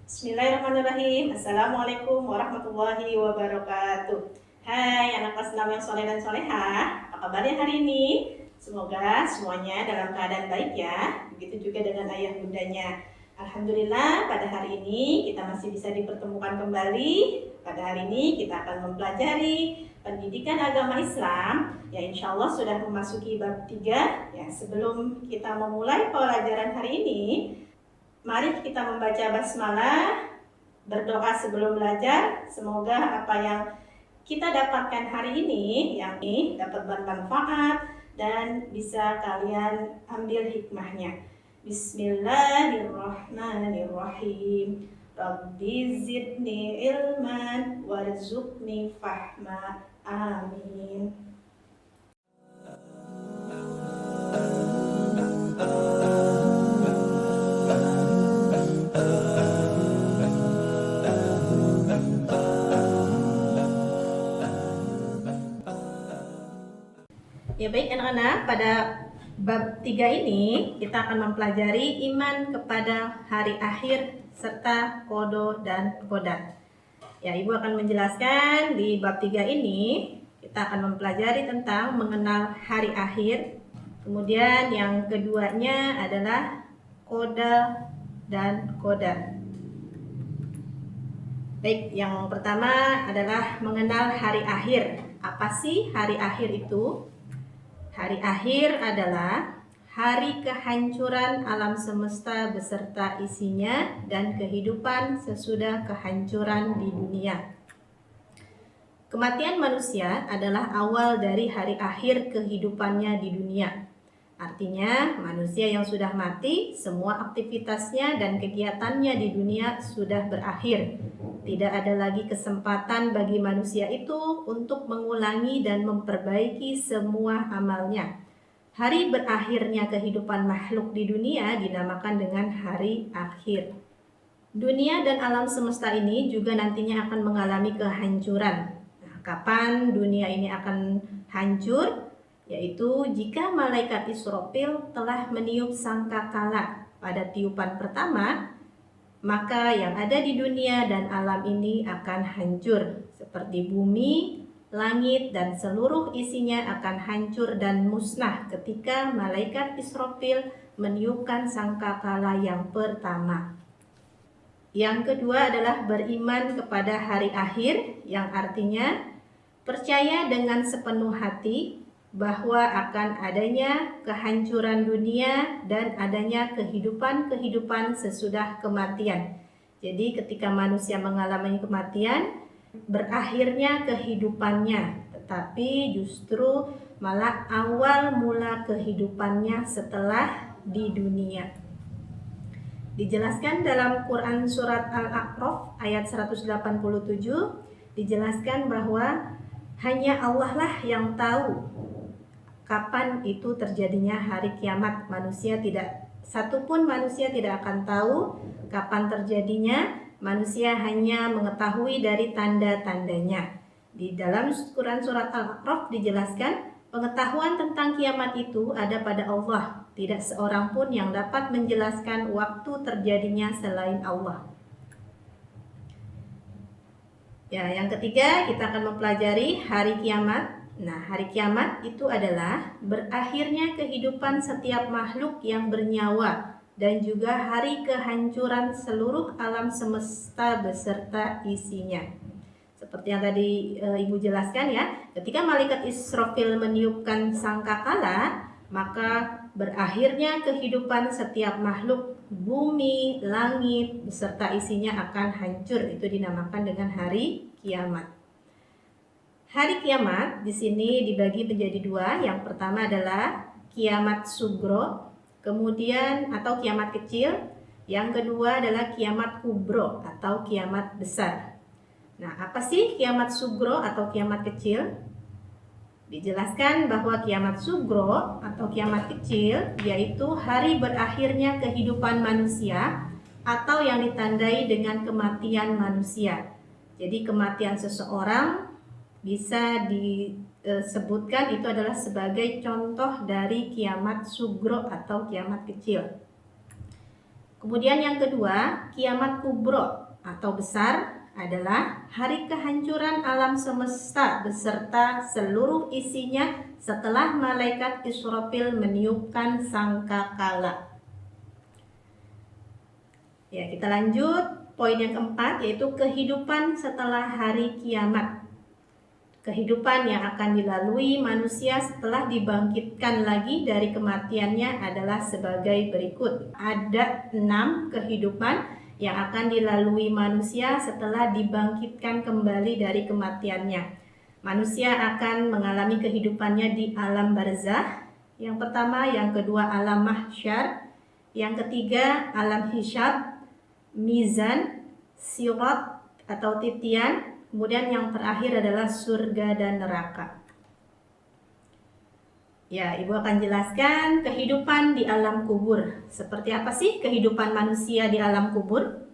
Bismillahirrahmanirrahim. Assalamualaikum warahmatullahi wabarakatuh. Hai anak kelas 6 yang soleh dan solehah, apa kabarnya hari ini? Semoga semuanya dalam keadaan baik ya. Begitu juga dengan ayah bundanya. Alhamdulillah pada hari ini kita masih bisa dipertemukan kembali. Pada hari ini kita akan mempelajari pendidikan agama Islam. Ya insya Allah sudah memasuki bab 3. Ya, sebelum kita memulai pelajaran hari ini, mari kita membaca basmalah, berdoa sebelum belajar. Semoga apa yang kita dapatkan hari ini dapat bermanfaat dan bisa kalian ambil hikmahnya. Bismillahirrahmanirrahim. Rabbi zidni ilman warzuqni fahma. Amin. Ya baik anak-anak, pada bab 3 ini kita akan mempelajari iman kepada hari akhir serta kodo dan kodar. Ya, Ibu akan menjelaskan di bab 3 ini kita akan mempelajari tentang mengenal hari akhir. Kemudian yang keduanya adalah koda dan kodar. Baik, yang pertama adalah mengenal hari akhir. Apa sih hari akhir itu? Hari akhir adalah hari kehancuran alam semesta beserta isinya dan kehidupan sesudah kehancuran di dunia. Kematian manusia adalah awal dari hari akhir kehidupannya di dunia. Artinya, manusia yang sudah mati, semua aktivitasnya dan kegiatannya di dunia sudah berakhir. Tidak ada lagi kesempatan bagi manusia itu untuk mengulangi dan memperbaiki semua amalnya. Hari berakhirnya kehidupan makhluk di dunia dinamakan dengan hari akhir. Dunia dan alam semesta ini juga nantinya akan mengalami kehancuran. Nah, kapan dunia ini akan hancur? Yaitu jika malaikat Israfil telah meniup sangkakala pada tiupan pertama, maka yang ada di dunia dan alam ini akan hancur, seperti bumi, langit, dan seluruh isinya akan hancur dan musnah ketika malaikat Israfil meniupkan sangkakala yang pertama. Yang kedua adalah beriman kepada hari akhir, yang artinya percaya dengan sepenuh hati bahwa akan adanya kehancuran dunia dan adanya kehidupan-kehidupan sesudah kematian. Jadi ketika manusia mengalami kematian, berakhirnya kehidupannya, tetapi justru malah awal mula kehidupannya setelah di dunia. Dijelaskan dalam Quran surat Al-A'raf ayat 187, dijelaskan bahwa hanya Allah lah yang tahu kapan itu terjadinya hari kiamat. Satupun manusia tidak akan tahu kapan terjadinya. Manusia hanya mengetahui dari tanda-tandanya. Di dalam Quran surat Al-A'raf dijelaskan pengetahuan tentang kiamat itu ada pada Allah. Tidak seorang pun yang dapat menjelaskan waktu terjadinya selain Allah. Ya, yang ketiga kita akan mempelajari hari kiamat. Nah, hari kiamat itu adalah berakhirnya kehidupan setiap makhluk yang bernyawa dan juga hari kehancuran seluruh alam semesta beserta isinya. Seperti yang tadi Ibu jelaskan ya, ketika malaikat Israfil meniupkan sangkakala, maka berakhirnya kehidupan setiap makhluk, bumi, langit beserta isinya akan hancur. Itu dinamakan dengan hari kiamat. Hari kiamat di sini dibagi menjadi dua. Yang pertama adalah kiamat sugro, kemudian atau kiamat kecil. Yang kedua adalah kiamat kubro atau kiamat besar. Nah, apa sih kiamat sugro atau kiamat kecil? Dijelaskan bahwa kiamat sugro atau kiamat kecil yaitu hari berakhirnya kehidupan manusia atau yang ditandai dengan kematian manusia. Jadi kematian seseorang bisa disebutkan itu adalah sebagai contoh dari kiamat sugro atau kiamat kecil. Kemudian yang kedua, kiamat kubro atau besar adalah hari kehancuran alam semesta beserta seluruh isinya setelah malaikat Israfil meniupkan sangkakala. Ya, kita lanjut poin yang keempat, yaitu kehidupan setelah hari kiamat. Kehidupan yang akan dilalui manusia setelah dibangkitkan lagi dari kematiannya adalah sebagai berikut. Ada 6 kehidupan yang akan dilalui manusia setelah dibangkitkan kembali dari kematiannya. Manusia akan mengalami kehidupannya di alam barzah. Yang pertama, yang kedua alam mahsyar, yang ketiga alam hisab, mizan, sirat atau titian. Kemudian yang terakhir adalah surga dan neraka. Ya, Ibu akan jelaskan kehidupan di alam kubur. Seperti apa sih kehidupan manusia di alam kubur?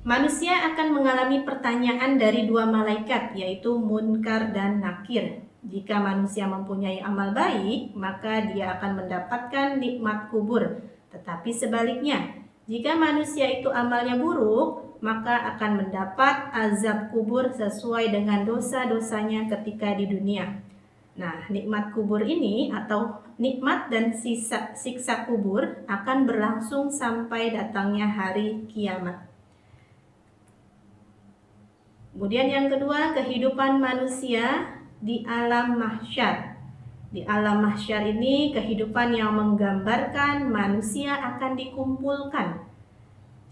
Manusia akan mengalami pertanyaan dari 2 malaikat, yaitu Munkar dan Nakir. Jika manusia mempunyai amal baik, maka dia akan mendapatkan nikmat kubur. Tetapi sebaliknya, jika manusia itu amalnya buruk, maka akan mendapat azab kubur sesuai dengan dosa-dosanya ketika di dunia. Nah, nikmat kubur ini atau nikmat dan siksa kubur akan berlangsung sampai datangnya hari kiamat. Kemudian yang kedua, kehidupan manusia di alam mahsyar. Di alam mahsyar ini kehidupan yang menggambarkan manusia akan dikumpulkan.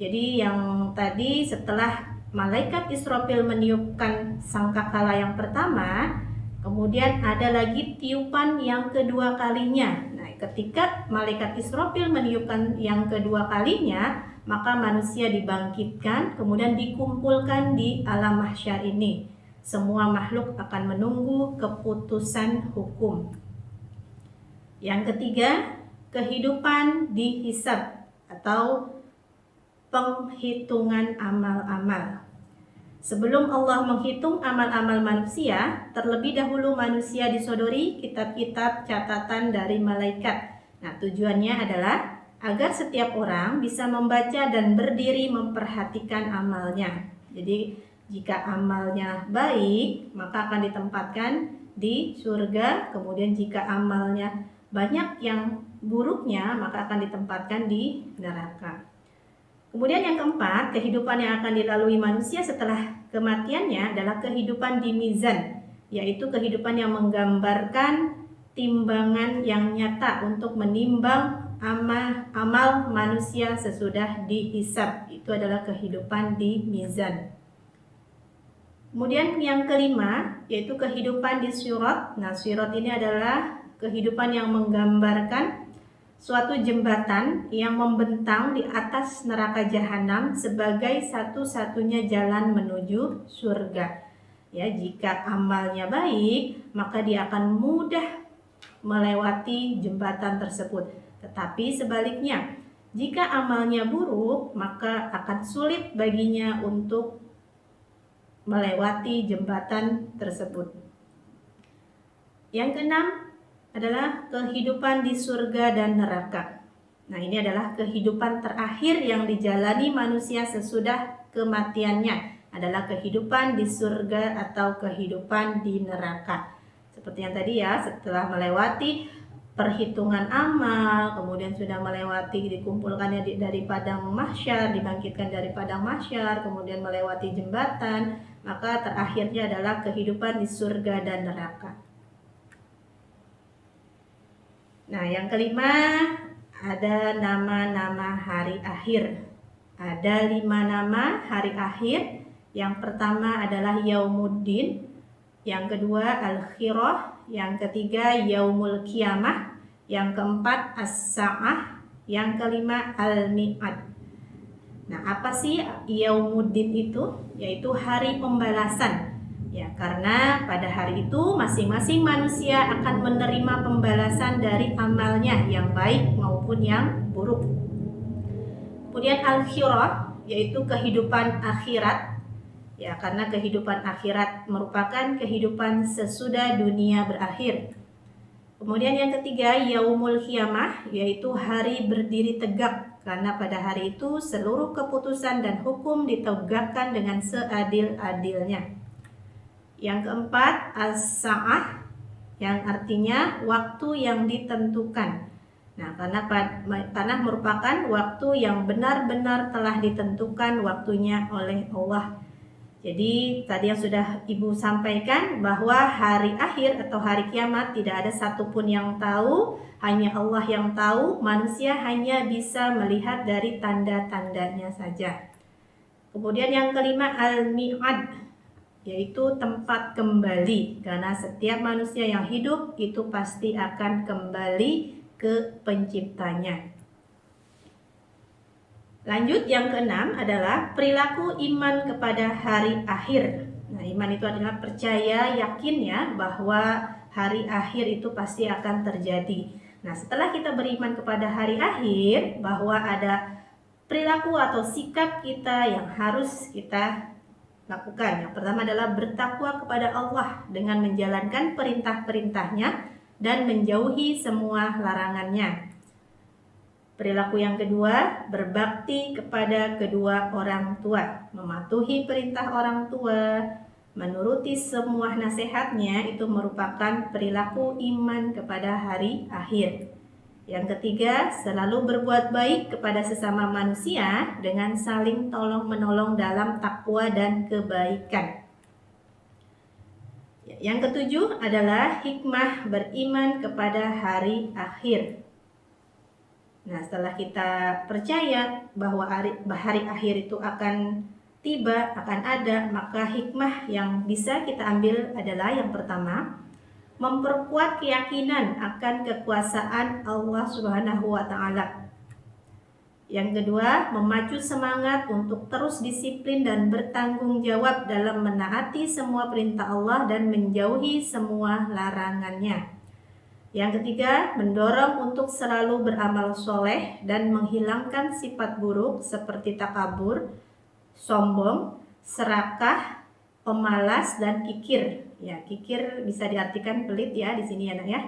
Jadi yang tadi setelah malaikat Israfil meniupkan sangkakala yang pertama, kemudian ada lagi tiupan yang kedua kalinya. Nah, ketika malaikat Israfil meniupkan yang kedua kalinya, maka manusia dibangkitkan, kemudian dikumpulkan di alam mahsyar ini. Semua makhluk akan menunggu keputusan hukum. Yang ketiga, kehidupan dihisab atau penghitungan amal-amal. Sebelum Allah menghitung amal-amal manusia, terlebih dahulu manusia disodori kitab-kitab catatan dari malaikat. Nah, tujuannya adalah agar setiap orang bisa membaca dan berdiri memperhatikan amalnya. Jadi, jika amalnya baik, maka akan ditempatkan di surga. Kemudian jika amalnya banyak yang buruknya, maka akan ditempatkan di neraka. Kemudian yang keempat, kehidupan yang akan dilalui manusia setelah kematiannya adalah kehidupan di mizan, yaitu kehidupan yang menggambarkan timbangan yang nyata untuk menimbang amal manusia sesudah dihisab. Itu adalah kehidupan di mizan. Kemudian yang kelima, yaitu kehidupan di sirat. Nah, sirat ini adalah kehidupan yang menggambarkan suatu jembatan yang membentang di atas neraka jahanam sebagai satu-satunya jalan menuju surga. Ya, jika amalnya baik, maka dia akan mudah melewati jembatan tersebut. Tetapi sebaliknya, jika amalnya buruk, maka akan sulit baginya untuk melewati jembatan tersebut. Yang keenam adalah kehidupan di surga dan neraka. Nah, ini adalah kehidupan terakhir yang dijalani manusia sesudah kematiannya, adalah kehidupan di surga atau kehidupan di neraka. Seperti yang tadi ya, setelah melewati perhitungan amal, kemudian sudah melewati dikumpulkannya dari padang mahsyar, dibangkitkan dari padang mahsyar, kemudian melewati jembatan, maka terakhirnya adalah kehidupan di surga dan neraka. Nah, yang kelima ada nama-nama hari akhir. Ada 5 nama hari akhir. Yang pertama adalah Yaumuddin, yang kedua Al-Khirah, yang ketiga Yaumul Qiyamah, yang keempat As-Sa'ah, yang kelima Al-Mi'ad. Nah, apa sih Yaumuddin itu? Yaitu hari pembalasan. Ya, karena pada hari itu masing-masing manusia akan menerima pembalasan dari amalnya yang baik maupun yang buruk. Kemudian Al-Khirah, yaitu kehidupan akhirat. Ya, karena kehidupan akhirat merupakan kehidupan sesudah dunia berakhir. Kemudian yang ketiga Yaumul Qiyamah, yaitu hari berdiri tegak. karena pada hari itu seluruh keputusan dan hukum ditegakkan dengan seadil-adilnya. Yang keempat, as-sa'ah, yang artinya waktu yang ditentukan. Nah, karena merupakan waktu yang benar-benar telah ditentukan waktunya oleh Allah. Jadi tadi yang sudah Ibu sampaikan bahwa hari akhir atau hari kiamat tidak ada satupun yang tahu, hanya Allah yang tahu. Manusia hanya bisa melihat dari tanda-tandanya saja. Kemudian yang kelima, al-mi'ad, yaitu tempat kembali, karena setiap manusia yang hidup itu pasti akan kembali ke penciptanya. Lanjut, yang keenam adalah perilaku iman kepada hari akhir. Nah, iman itu adalah percaya, yakin ya bahwa hari akhir itu pasti akan terjadi. Nah, setelah kita beriman kepada hari akhir, bahwa ada perilaku atau sikap kita yang harus kita lakukan. Yang pertama adalah bertakwa kepada Allah dengan menjalankan perintah-perintahnya dan menjauhi semua larangannya. Perilaku yang kedua, berbakti kepada kedua orang tua, mematuhi perintah orang tua, menuruti semua nasihatnya, itu merupakan perilaku iman kepada hari akhir. Yang ketiga, selalu berbuat baik kepada sesama manusia dengan saling tolong-menolong dalam takwa dan kebaikan. Yang ketujuh adalah hikmah beriman kepada hari akhir. Nah, setelah kita percaya bahwa hari akhir itu akan tiba, akan ada, maka hikmah yang bisa kita ambil adalah yang pertama, memperkuat keyakinan akan kekuasaan Allah Subhanahu wa Ta'ala. Yang kedua, memacu semangat untuk terus disiplin dan bertanggung jawab dalam menaati semua perintah Allah dan menjauhi semua larangannya. Yang ketiga, mendorong untuk selalu beramal soleh dan menghilangkan sifat buruk seperti takabur, sombong, serakah, pemalas, dan kikir. Ya, kikir bisa diartikan pelit ya di sini ya, Nak ya.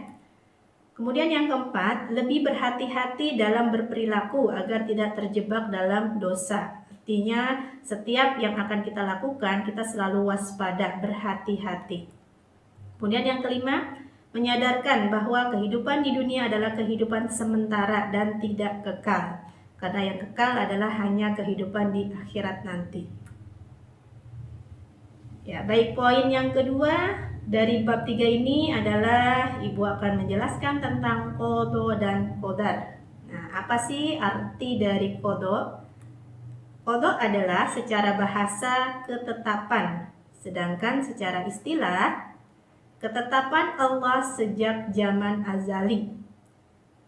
Kemudian yang keempat, lebih berhati-hati dalam berperilaku agar tidak terjebak dalam dosa. Artinya setiap yang akan kita lakukan, kita selalu waspada, berhati-hati. Kemudian yang kelima, menyadarkan bahwa kehidupan di dunia adalah kehidupan sementara dan tidak kekal. Karena yang kekal adalah hanya kehidupan di akhirat nanti. Ya, baik, poin yang kedua dari bab 3 ini adalah Ibu akan menjelaskan tentang qada dan qadar. Nah, apa sih arti dari qada? Qada adalah secara bahasa ketetapan, sedangkan secara istilah ketetapan Allah sejak zaman azali.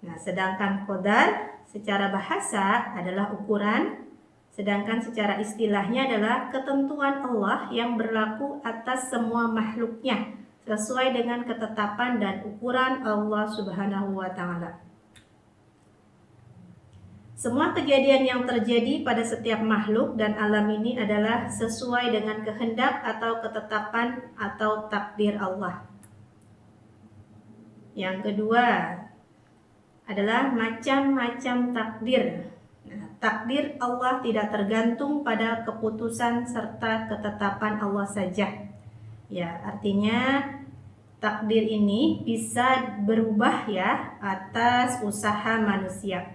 Nah, sedangkan qadar secara bahasa adalah ukuran, sedangkan secara istilahnya adalah ketentuan Allah yang berlaku atas semua makhluknya sesuai dengan ketetapan dan ukuran Allah Subhanahu wa Ta'ala. Semua kejadian yang terjadi pada setiap makhluk dan alam ini adalah sesuai dengan kehendak atau ketetapan atau takdir Allah. Yang kedua adalah macam-macam takdir. Nah, takdir Allah tidak tergantung pada keputusan serta ketetapan Allah saja. Ya, artinya takdir ini bisa berubah ya atas usaha manusia.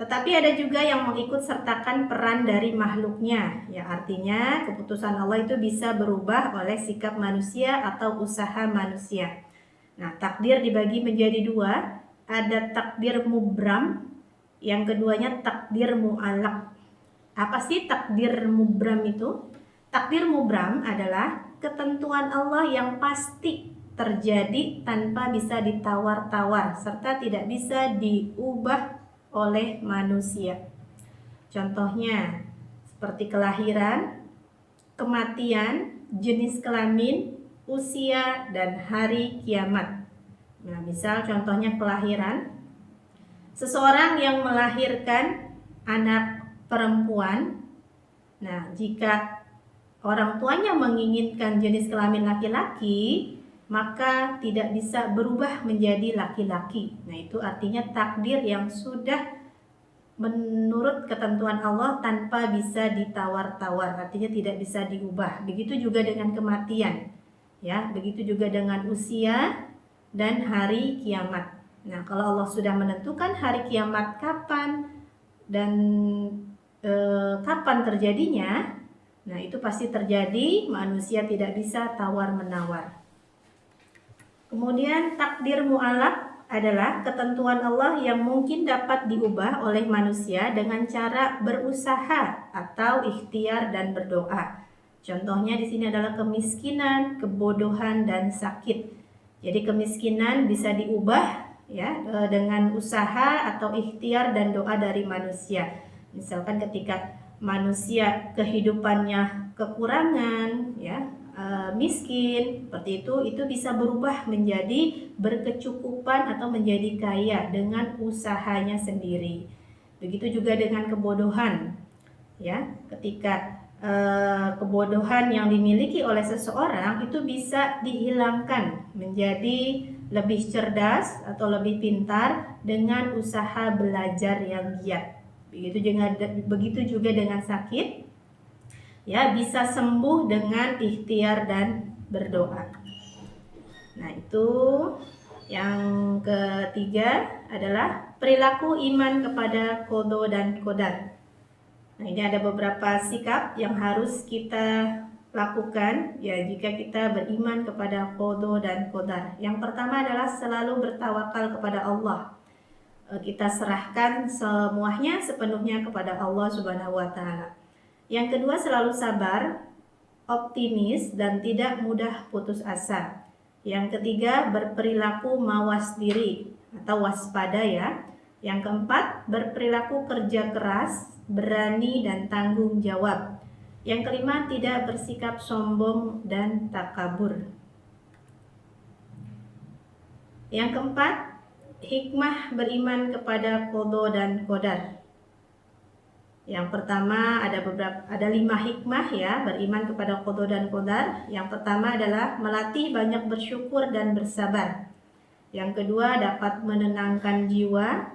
Tetapi ada juga yang mengikut sertakan peran dari makhluknya. Ya, artinya keputusan Allah itu bisa berubah oleh sikap manusia atau usaha manusia. Nah, takdir dibagi menjadi dua. Ada takdir mubram, yang keduanya takdir mu'allaq. Apa sih takdir mubram itu? Takdir mubram adalah ketentuan Allah yang pasti terjadi tanpa bisa ditawar-tawar serta tidak bisa diubah oleh manusia. Contohnya seperti kelahiran, kematian, jenis kelamin, usia, dan hari kiamat. Nah, misal contohnya kelahiran. Seseorang yang melahirkan anak perempuan, nah jika orang tuanya menginginkan jenis kelamin laki-laki, maka tidak bisa berubah menjadi laki-laki. Nah, itu artinya takdir yang sudah menurut ketentuan Allah tanpa bisa ditawar-tawar, artinya tidak bisa diubah. Begitu juga dengan kematian, ya, begitu juga dengan usia dan hari kiamat. Nah, kalau Allah sudah menentukan hari kiamat kapan dan kapan terjadinya, nah itu pasti terjadi, manusia tidak bisa tawar-menawar. Kemudian takdir mu'alaq adalah ketentuan Allah yang mungkin dapat diubah oleh manusia dengan cara berusaha atau ikhtiar dan berdoa. Contohnya di sini adalah kemiskinan, kebodohan, dan sakit. Jadi kemiskinan bisa diubah ya dengan usaha atau ikhtiar dan doa dari manusia. Misalkan ketika manusia kehidupannya kekurangan, ya, miskin, seperti itu bisa berubah menjadi berkecukupan atau menjadi kaya dengan usahanya sendiri. Begitu juga dengan kebodohan, ya, ketika kebodohan yang dimiliki oleh seseorang itu bisa dihilangkan menjadi lebih cerdas atau lebih pintar dengan usaha belajar yang giat. Begitu juga dengan sakit, ya, bisa sembuh dengan ikhtiar dan berdoa. Nah, itu yang ketiga adalah perilaku iman kepada qada dan qadar. Nah, ini ada beberapa sikap yang harus kita lakukan ya jika kita beriman kepada qada dan qadar. Yang pertama adalah selalu bertawakal kepada Allah. Kita serahkan semuanya sepenuhnya kepada Allah Subhanahu wa taala. Yang kedua, selalu sabar, optimis, dan tidak mudah putus asa. Yang ketiga, berperilaku mawas diri atau waspada ya. Yang keempat, berperilaku kerja keras, berani, dan tanggung jawab. Yang kelima, tidak bersikap sombong dan takabur. Yang keempat, hikmah beriman kepada qada dan qadar. Yang pertama ada 5 hikmah ya beriman kepada qada dan qadar. Yang pertama adalah melatih banyak bersyukur dan bersabar. Yang kedua, dapat menenangkan jiwa.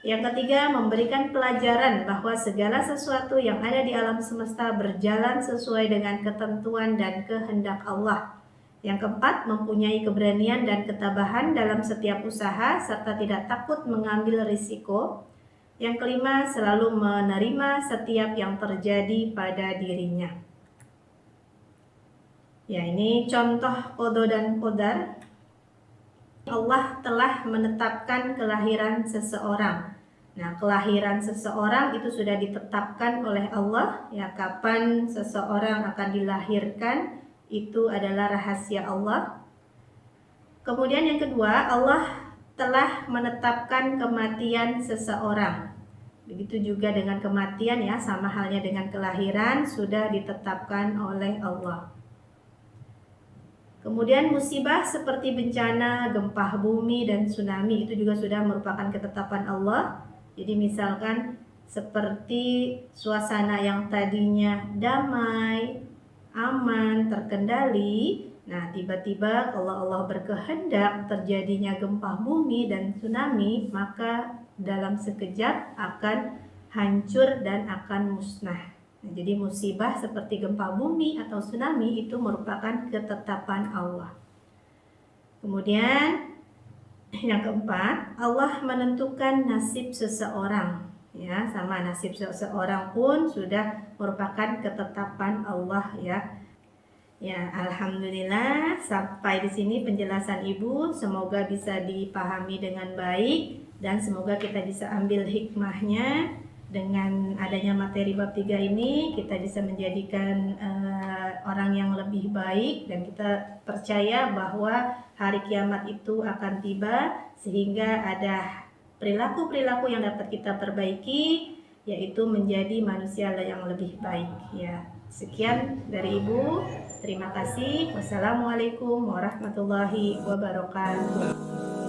Yang ketiga, memberikan pelajaran bahwa segala sesuatu yang ada di alam semesta berjalan sesuai dengan ketentuan dan kehendak Allah. Yang keempat, mempunyai keberanian dan ketabahan dalam setiap usaha serta tidak takut mengambil risiko. Yang kelima, selalu menerima setiap yang terjadi pada dirinya. Ya, ini contoh qada dan qadar. Allah telah menetapkan kelahiran seseorang. Nah, kelahiran seseorang itu sudah ditetapkan oleh Allah. Ya, kapan seseorang akan dilahirkan itu adalah rahasia Allah. Kemudian yang kedua, Allah telah menetapkan kematian seseorang. Begitu juga dengan kematian ya, sama halnya dengan kelahiran sudah ditetapkan oleh Allah. Kemudian musibah seperti bencana, gempa bumi, dan tsunami itu juga sudah merupakan ketetapan Allah. Jadi misalkan seperti suasana yang tadinya damai, aman, terkendali, nah tiba-tiba kalau Allah berkehendak terjadinya gempa bumi dan tsunami, maka dalam sekejap akan hancur dan akan musnah. Nah, jadi musibah seperti gempa bumi atau tsunami itu merupakan ketetapan Allah. Kemudian yang keempat, Allah menentukan nasib seseorang. Ya, sama nasib seseorang pun sudah merupakan ketetapan Allah ya. Ya, alhamdulillah sampai di sini penjelasan Ibu, semoga bisa dipahami dengan baik dan semoga kita bisa ambil hikmahnya. Dengan adanya materi bab 3 ini kita bisa menjadikan orang yang lebih baik dan kita percaya bahwa hari kiamat itu akan tiba sehingga ada perilaku-perilaku yang dapat kita perbaiki yaitu menjadi manusia yang lebih baik ya. Sekian dari Ibu. Terima kasih. Wassalamualaikum warahmatullahi wabarakatuh.